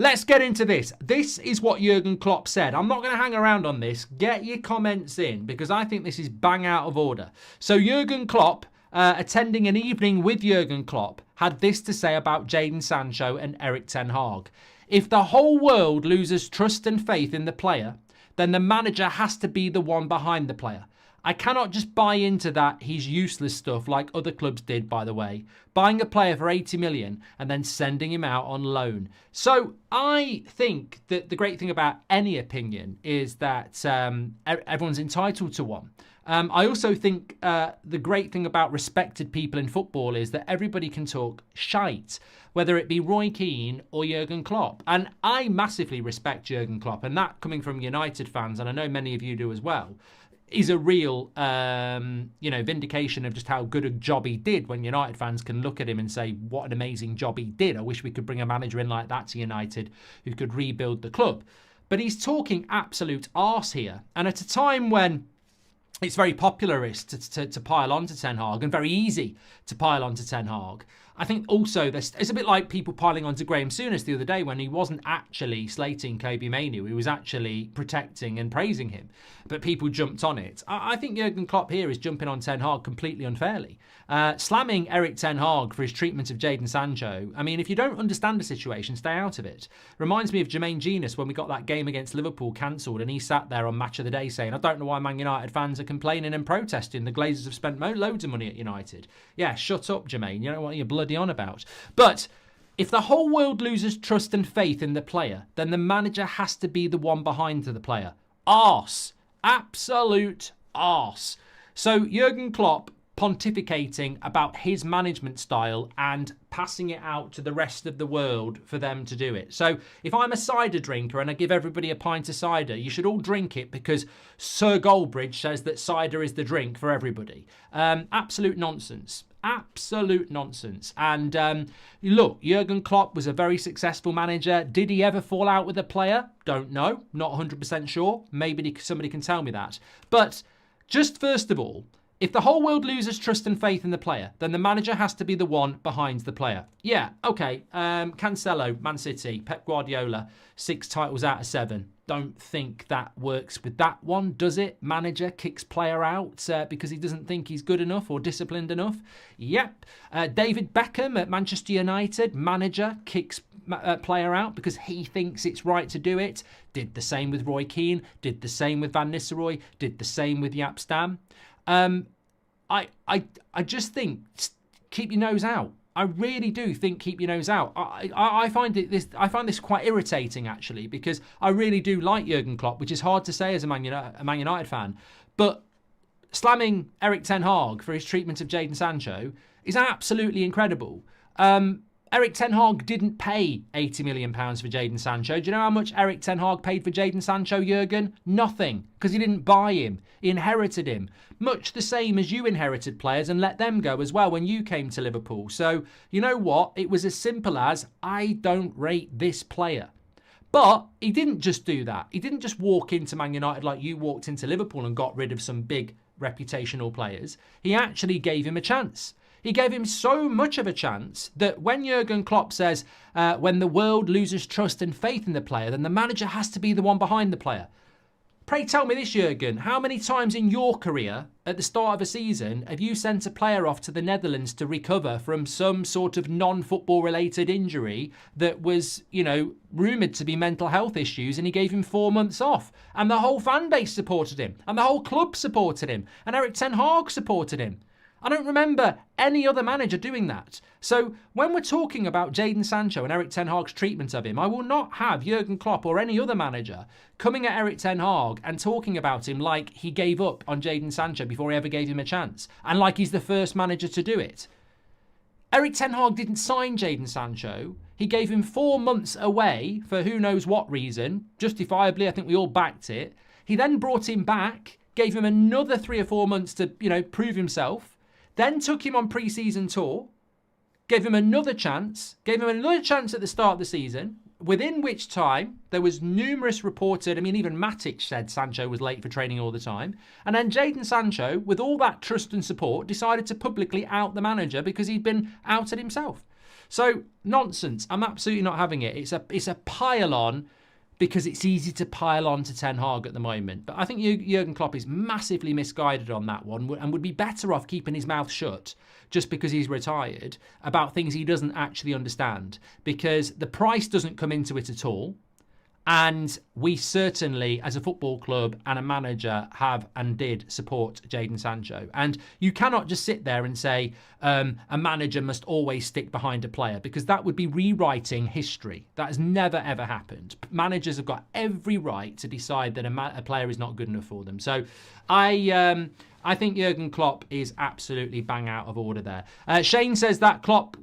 let's get into this. This is what Jurgen Klopp said. I'm not going to hang around on this. Get your comments in because I think this is bang out of order. So Jurgen Klopp, attending an evening with Jurgen Klopp, had this to say about Jadon Sancho and Erik Ten Hag. If the whole world loses trust and faith in the player, then the manager has to be the one behind the player. I cannot just buy into that he's useless stuff like other clubs did, by the way. Buying a player for 80 million and then sending him out on loan. So I think that the great thing about any opinion is that everyone's entitled to one. I also think the great thing about respected people in football is that everybody can talk shite, whether it be Roy Keane or Jurgen Klopp. And I massively respect Jurgen Klopp, and that coming from United fans, and I know many of you do as well, is a real, vindication of just how good a job he did when United fans can look at him and say, what an amazing job he did. I wish we could bring a manager in like that to United who could rebuild the club. But he's talking absolute arse here. And at a time when it's very popularist to pile on to Ten Hag and very easy to pile on to Ten Hag, I think also it's a bit like people piling on to Graham Souness the other day when he wasn't actually slating Kobe Mainoo. He was actually protecting and praising him. But people jumped on it. I think Jurgen Klopp here is jumping on Ten Hag completely unfairly. Slamming Erik Ten Hag for his treatment of Jadon Sancho. I mean, if you don't understand the situation, stay out of it. Reminds me of Jermaine Genius when we got that game against Liverpool cancelled and he sat there on Match of the Day saying, I don't know why Man United fans are complaining and protesting. The Glazers have spent loads of money at United. Yeah, shut up, Jermaine. You know what you're bloody on about. But if the whole world loses trust and faith in the player, then the manager has to be the one behind the player. Arse. Absolute arse. So Jurgen Klopp pontificating about his management style and passing it out to the rest of the world for them to do it. So if I'm a cider drinker and I give everybody a pint of cider, you should all drink it because Sir Goldbridge says that cider is the drink for everybody. Absolute nonsense. Absolute nonsense. And look, Jurgen Klopp was a very successful manager. Did he ever fall out with a player? Don't know. Not 100% sure. Maybe somebody can tell me that. But just first of all, if the whole world loses trust and faith in the player, then the manager has to be the one behind the player. Yeah, okay. Cancelo, Man City, Pep Guardiola, 6 titles out of 7. Don't think that works with that one, does it? Manager kicks player out because he doesn't think he's good enough or disciplined enough. Yep. David Beckham at Manchester United, manager kicks player out because he thinks it's right to do it. Did the same with Roy Keane, did the same with Van Nistelrooy, did the same with Jaap Stam. I just think keep your nose out. I really do think keep your nose out. I find this quite irritating actually because I really do like Jurgen Klopp, which is hard to say as a Man United fan. But slamming Erik Ten Hag for his treatment of Jadon Sancho is absolutely incredible. Erik Ten Hag didn't pay £80 million for Jadon Sancho. Do you know how much Erik Ten Hag paid for Jadon Sancho, Jurgen? Nothing, because he didn't buy him. He inherited him. Much the same as you inherited players and let them go as well when you came to Liverpool. So, you know what? It was as simple as, I don't rate this player. But he didn't just do that. He didn't just walk into Man United like you walked into Liverpool and got rid of some big reputational players. He actually gave him a chance. He gave him so much of a chance that when Jurgen Klopp says, when the world loses trust and faith in the player, then the manager has to be the one behind the player. Pray tell me this, Jurgen, how many times in your career at the start of a season have you sent a player off to the Netherlands to recover from some sort of non-football related injury that was, rumoured to be mental health issues, and he gave him 4 months off? And the whole fan base supported him, and the whole club supported him, and Erik Ten Hag supported him. I don't remember any other manager doing that. So when we're talking about Jadon Sancho and Erik Ten Hag's treatment of him, I will not have Jurgen Klopp or any other manager coming at Erik Ten Hag and talking about him like he gave up on Jadon Sancho before he ever gave him a chance, and like he's the first manager to do it. Erik Ten Hag didn't sign Jadon Sancho. He gave him 4 months away for who knows what reason. Justifiably, I think we all backed it. He then brought him back, gave him another 3 or 4 months to, prove himself. Then took him on pre-season tour, gave him another chance at the start of the season, within which time there was numerous reported, even Matic said Sancho was late for training all the time. And then Jadon Sancho, with all that trust and support, decided to publicly out the manager because he'd been outed himself. So nonsense. I'm absolutely not having it. It's a pile on because it's easy to pile on to Ten Hag at the moment. But I think Jurgen Klopp is massively misguided on that one and would be better off keeping his mouth shut just because he's retired about things he doesn't actually understand, because the price doesn't come into it at all. And we certainly, as a football club and a manager, have and did support Jadon Sancho. And you cannot just sit there and say a manager must always stick behind a player, because that would be rewriting history. That has never, ever happened. Managers have got every right to decide that a player is not good enough for them. So I think Jurgen Klopp is absolutely bang out of order there. Shane says that Klopp,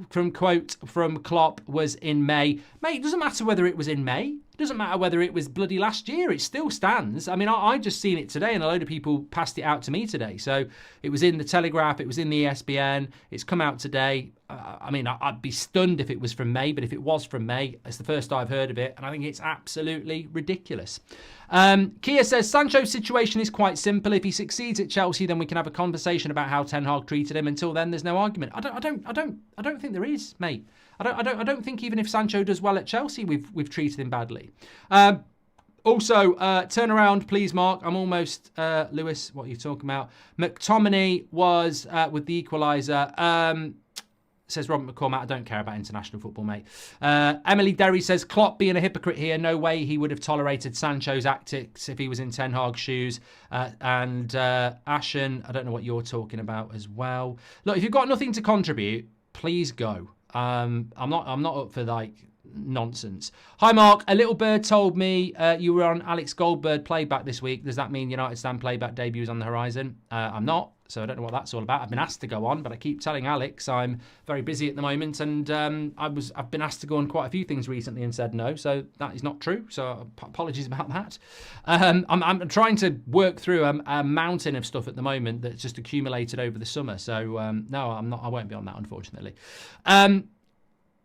from Klopp, was in May. Mate, it doesn't matter whether it was in May. It doesn't matter whether it was bloody last year. It still stands. I mean, I just seen it today and a load of people passed it out to me today. So it was in the Telegraph. It was in the ESPN. It's come out today. I mean, I'd be stunned if it was from May, but if it was from May, it's the first I've heard of it, and I think it's absolutely ridiculous. Kia says Sancho's situation is quite simple. If he succeeds at Chelsea, then we can have a conversation about how Ten Hag treated him. Until then, there's no argument. I don't think there is, mate. I don't think even if Sancho does well at Chelsea, we've treated him badly. Also, turn around, please, Mark. I'm almost Lewis. What are you talking about? McTominay was with the equaliser. Says Robert McCormack, I don't care about international football, mate. Emily Derry says, Klopp being a hypocrite here. No way he would have tolerated Sancho's antics if he was in Ten Hag's shoes. And Ashen, I don't know what you're talking about as well. Look, if you've got nothing to contribute, please go. I'm not up for like nonsense. Hi Mark, a little bird told me you were on Alex Goldbridge playback this week. Does that mean United Stand playback debut is on the horizon? I'm not. So I don't know what that's all about. I've been asked to go on, but I keep telling Alex I'm very busy at the moment, and I've been asked to go on quite a few things recently and said no. So that is not true. So apologies about that. I'm trying to work through a mountain of stuff at the moment that's just accumulated over the summer. So no, I'm not. I won't be on that, unfortunately.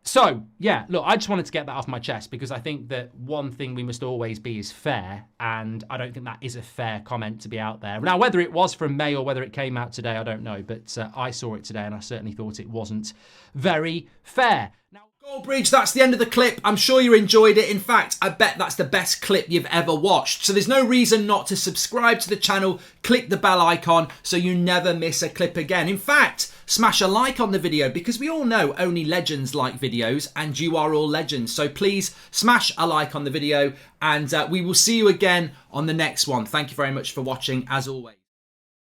So, yeah, look, I just wanted to get that off my chest because I think that one thing we must always be is fair, and I don't think that is a fair comment to be out there. Now, whether it was from May or whether it came out today, I don't know, but I saw it today and I certainly thought it wasn't very fair. Now, Goldbridge, that's the end of the clip. I'm sure you enjoyed it. In fact, I bet that's the best clip you've ever watched. So there's no reason not to subscribe to the channel, click the bell icon so you never miss a clip again. In fact, smash a like on the video because we all know only legends like videos and you are all legends. So please smash a like on the video and we will see you again on the next one. Thank you very much for watching as always.